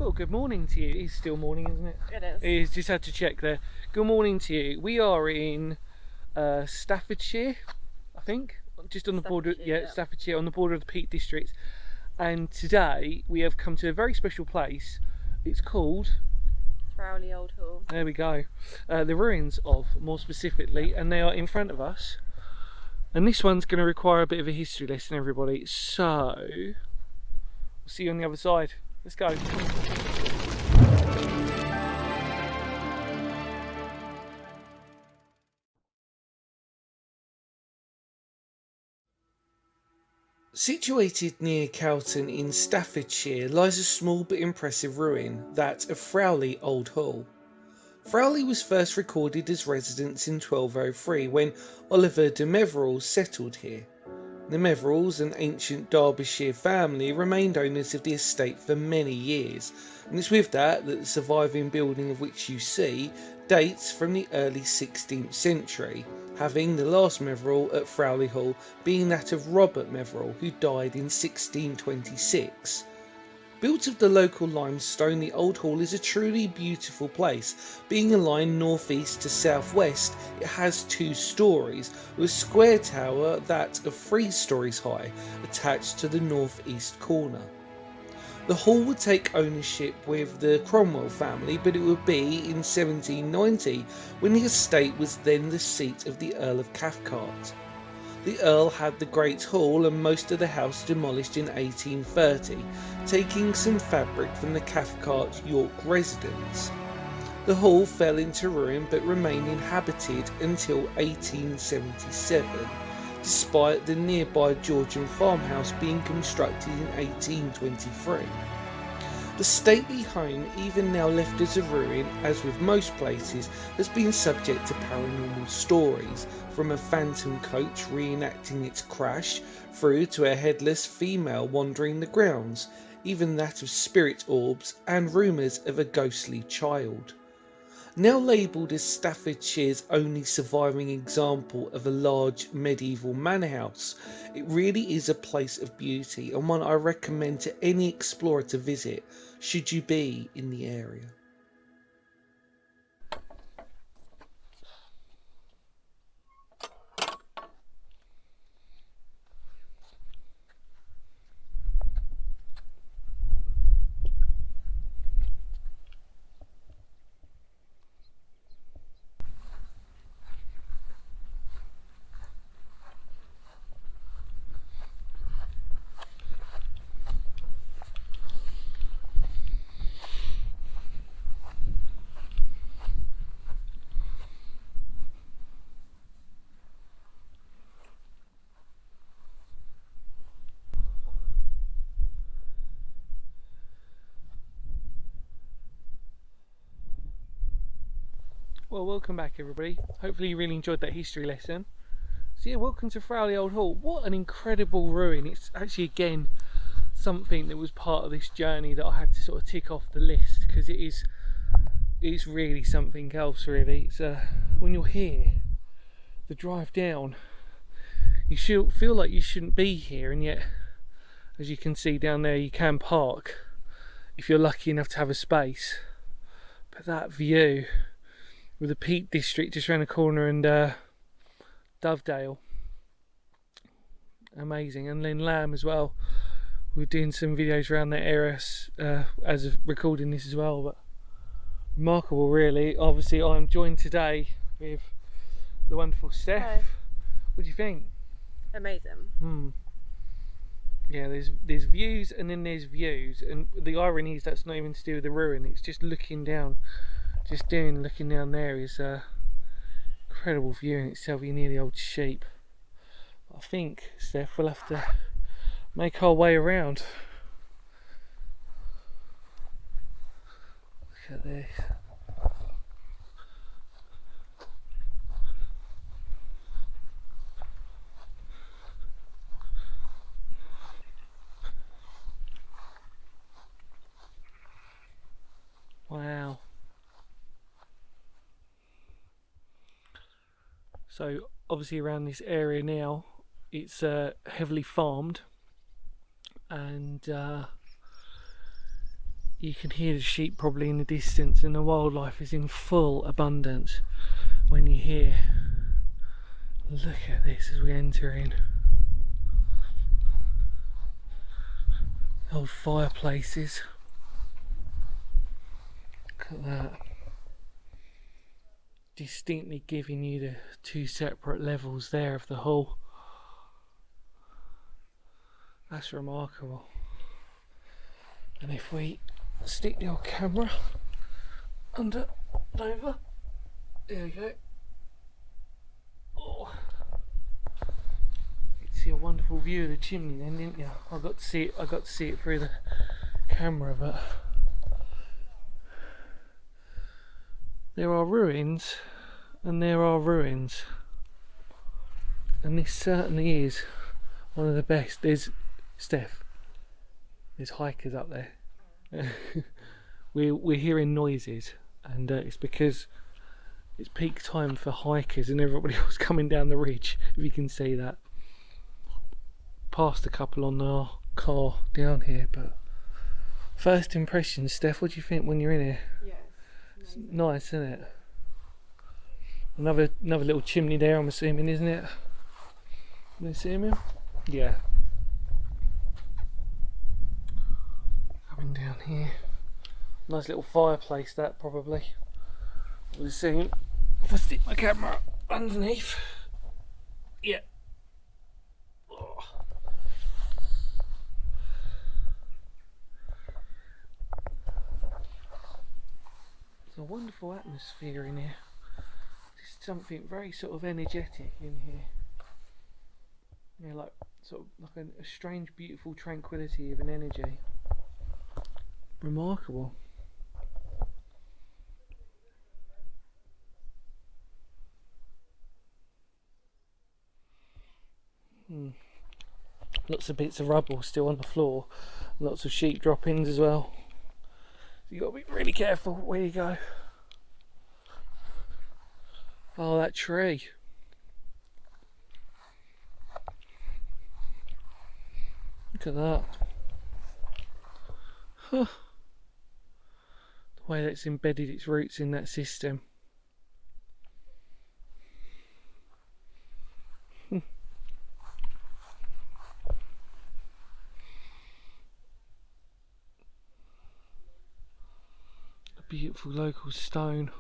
Well, good morning to you. It's still morning, isn't it? It is. It is. Just had to check there. Good morning to you. We are in Staffordshire, I think, just on the border. Yeah, Staffordshire, on the border of the Peak District. And today we have come to a very special place. It's called Throwley Old Hall. There we go. The ruins of, more specifically, and they are in front of us. And this one's going to require a bit of a history lesson, everybody. So, we'll see you on the other side. Let's go. Situated near Cowton in Staffordshire lies a small but impressive ruin, that of Throwley Old Hall. Throwley was first recorded as residence in 1203 when Oliver de Meverell settled here. The Meverells, an ancient Derbyshire family, remained owners of the estate for many years, and it's with that the surviving building of which you see dates from the early 16th century, having the last Meverell at Throwley Hall being that of Robert Meverell, who died in 1626. Built of the local limestone, the Old Hall is a truly beautiful place. Being aligned northeast to southwest, it has 2 stories, with a square tower that of 3 stories high, attached to the northeast corner. The hall would take ownership with the Cromwell family, but it would be in 1790 when the estate was then the seat of the Earl of Cathcart. The Earl had the Great Hall and most of the house demolished in 1830, taking some fabric from the Cathcart York residence. The hall fell into ruin but remained inhabited until 1877, despite the nearby Georgian farmhouse being constructed in 1823. The stately home, even now left as a ruin, as with most places, has been subject to paranormal stories, from a phantom coach reenacting its crash, through to a headless female wandering the grounds, even that of spirit orbs and rumours of a ghostly child. Now labelled as Staffordshire's only surviving example of a large medieval manor house, it really is a place of beauty and one I recommend to any explorer to visit, should you be in the area. Well, welcome back everybody. Hopefully you really enjoyed that history lesson. So yeah, welcome to Throwley Old Hall. What an incredible ruin. It's actually again something that was part of this journey that I had to sort of tick off the list, because it's really something else really. It's when you're here, the drive down, you should feel like you shouldn't be here, and yet as you can see down there you can park if you're lucky enough to have a space. But that view with the Peak District just around the corner and Dovedale, amazing. And then Lamb as well. We're doing some videos around that area as of recording this as well, but remarkable really. Obviously I'm joined today with the wonderful Steph. Hello. What do you think? Amazing. Yeah, there's views and then there's views, and the irony is that's not even to do with the ruin, it's just looking down. Looking down there is incredible view in itself. You're near the old sheep. I think, Steph, we'll have to make our way around. Look at this. Wow. So obviously around this area now it's heavily farmed, and you can hear the sheep probably in the distance, and the wildlife is in full abundance when you're here. Look at this as we enter in. Old fireplaces. Look at that. Distinctly giving you the two separate levels there of the hall. That's remarkable. And if we stick the old camera under over, there we go. Oh. You see a wonderful view of the chimney then, didn't you? I got to see it through the camera, but there are ruins and there are ruins, and this certainly is one of the best. There's Steph, there's hikers up there. we're hearing noises, and it's because it's peak time for hikers and everybody else coming down the ridge. If you can see that, past a couple on our car down here. But first impressions, Steph, what do you think when you're in here? Yes. It's nice, isn't it? Another little chimney there, I'm assuming, isn't it? Can you see him? Yeah. Coming down here. Nice little fireplace, that probably. We'll see if I stick my camera underneath. Yeah. Oh. It's a wonderful atmosphere in here. There's something very sort of energetic in here. Yeah, like sort of like a strange, beautiful tranquility of an energy. Remarkable. Lots of bits of rubble still on the floor. Lots of sheep droppings as well. So you got to be really careful where you go. Oh, that tree. Look at that. Huh. The way that's embedded its roots in that system. A beautiful local stone.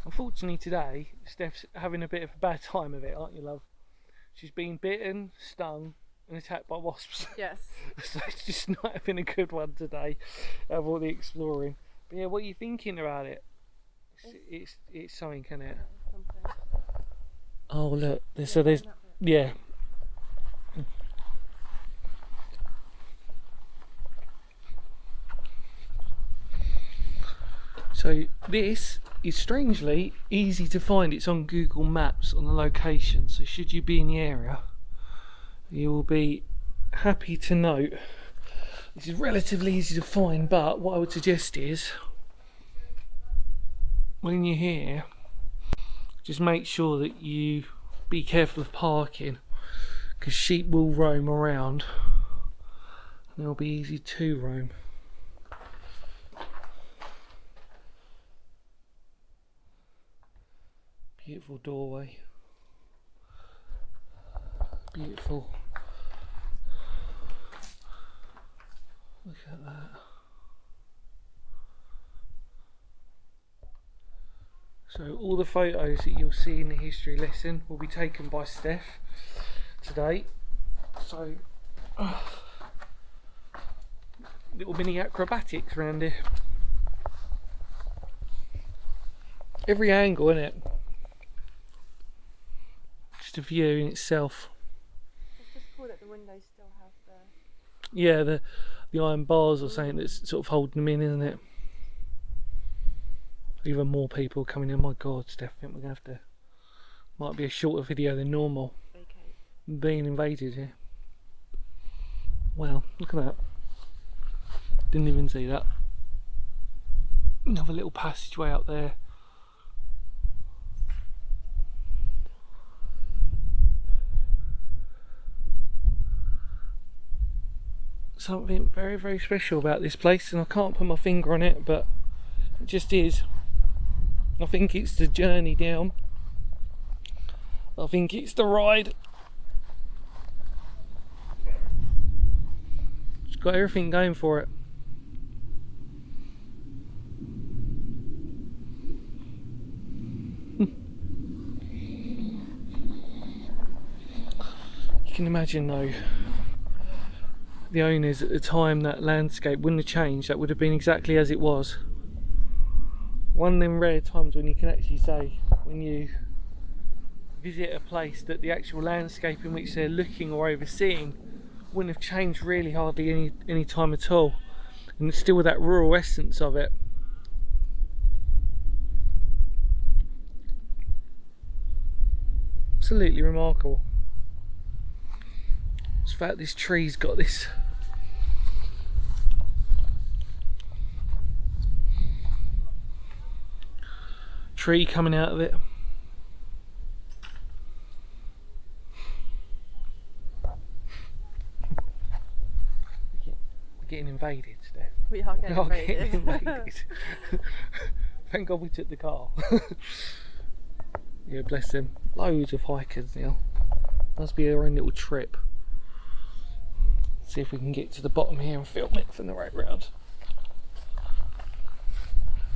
Unfortunately today, Steph's having a bit of a bad time of it, aren't you, love? She's been bitten, stung and attacked by wasps. Yes. So it's just not having a good one today of all the exploring. But yeah, what are you thinking about it? It's something, can it? Something. Oh look, so there's, yeah. So this is strangely easy to find. It's on Google Maps on the location, so should you be in the area, you will be happy to note this is relatively easy to find. But what I would suggest is, when you're here, just make sure that you be careful of parking, because sheep will roam around and they'll be easy to roam. Beautiful doorway. Beautiful. Look at that. So all the photos that you'll see in the history lesson will be taken by Steph today. So little mini acrobatics around here. Every angle, isn't it? Just a view in itself. It's just cool that the windows still have the... Yeah, the iron bars or something that's sort of holding them in, isn't it? Even more people coming in. My God, Steph, I think we're going to have to... Might be a shorter video than normal. Okay. Being invaded here. Wow, look at that. Didn't even see that. Another little passageway up there. something very, very special about this place, and I can't put my finger on it, but it just is. I think it's the journey down. I think it's the ride. It's got everything going for it. You can imagine though, the owners at the time, that landscape wouldn't have changed. That would have been exactly as it was. One of them rare times when you can actually say, when you visit a place, that the actual landscape in which they're looking or overseeing wouldn't have changed really hardly any time at all, and it's still with that rural essence of it. Absolutely remarkable. It's the fact this tree's got this tree coming out of it. We're getting invaded today. We are getting invaded. Invaded. Thank God we took the car. Yeah, bless them. Loads of hikers now. Must be their own little trip. See if we can get to the bottom here and film it from the right round.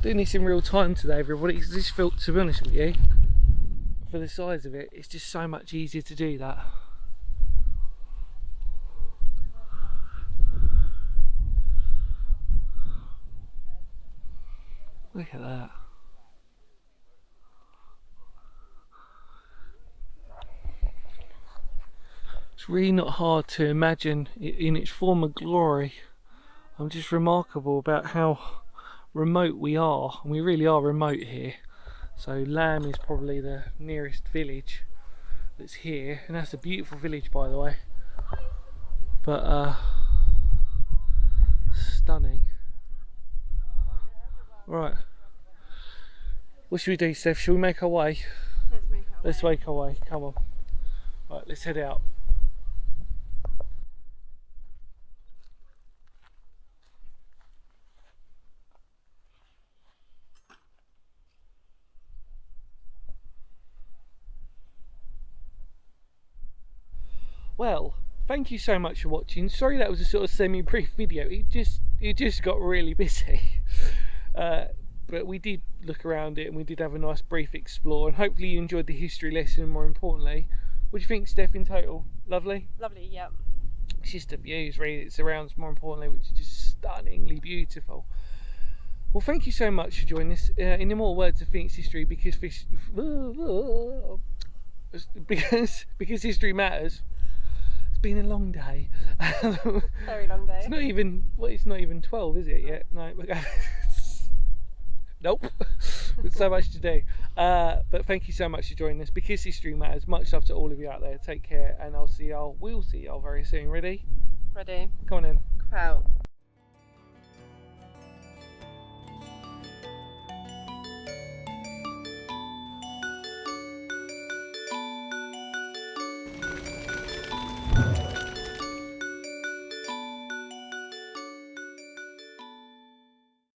Doing this in real time today, everybody. It's just felt, to be honest with you, for the size of it, it's just so much easier to do that. Look at that. It's really not hard to imagine it in its former glory. I'm just remarkable about how remote we are, and we really are remote here. So Lamb is probably the nearest village that's here, and that's a beautiful village, by the way. But stunning. Right, what should we do, Steph? Shall we make our way? Let's make our way. Come on. Right, let's head out. Well, thank you so much for watching. Sorry that was a sort of semi-brief video. It just got really busy. But we did look around it, and we did have a nice brief explore, and hopefully you enjoyed the history lesson. More importantly, what do you think, Steph, in total? Lovely? Lovely, yeah. It's just the views, really, it surrounds, more importantly, which is just stunningly beautiful. Well, thank you so much for joining us. In the more words of Phoenix history, because history matters. Been a long day. Very long day. It's not even 12, is it yet? No. Nope. There's so much to do. But thank you so much for joining us, because history matters. Much love to all of you out there. Take care, and we'll see y'all very soon. Ready? Ready. Come on in. Out.